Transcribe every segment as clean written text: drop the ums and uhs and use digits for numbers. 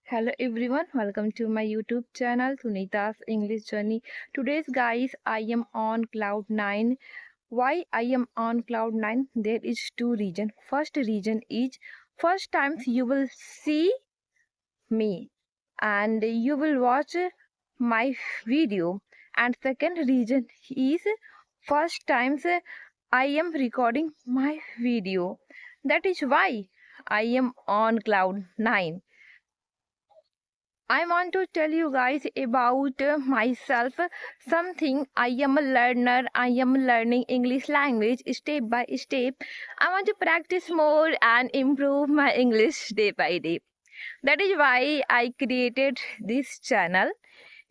Hello everyone, welcome to my YouTube channel Sunita's English Journey. Today's guys, I am on cloud 9. Why I am on cloud 9? There is two reason. First reason is first times you will see me and you will watch my video, and second reason is first times I am recording my video. That is why I am on cloud 9. I want to tell you guys about myself. Something I am a learner. I am learning English language step by step. I want to practice more and improve my English day by day. That is why I created this channel.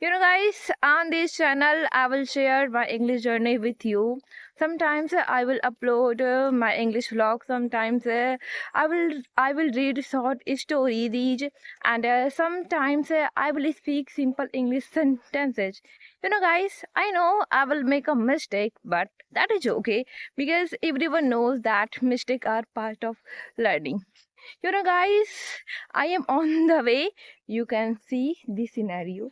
Guys, on this channel, I will share my English journey with you. Sometimes I will upload my English vlog. Sometimes I will read short stories, and sometimes I will speak simple English sentences. Guys, I know I will make a mistake, but that is okay because everyone knows that mistakes are part of learning. Guys, I am on the way. You can see the scenario.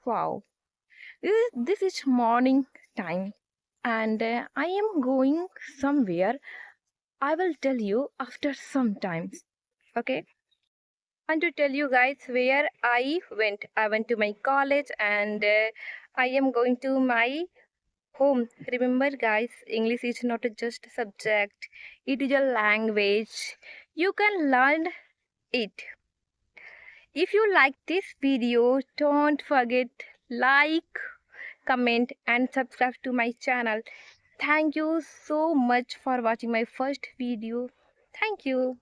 Wow, this is morning time, and I am going somewhere. I will tell you after some times. Okay, I want to tell you guys where I went. I went to my college, and I am going to my home. Remember, guys, English is not just a subject; it is a language. You can learn it. If you like this video, don't forget like, comment and subscribe to my channel. Thank you so much for watching my first video. Thank you.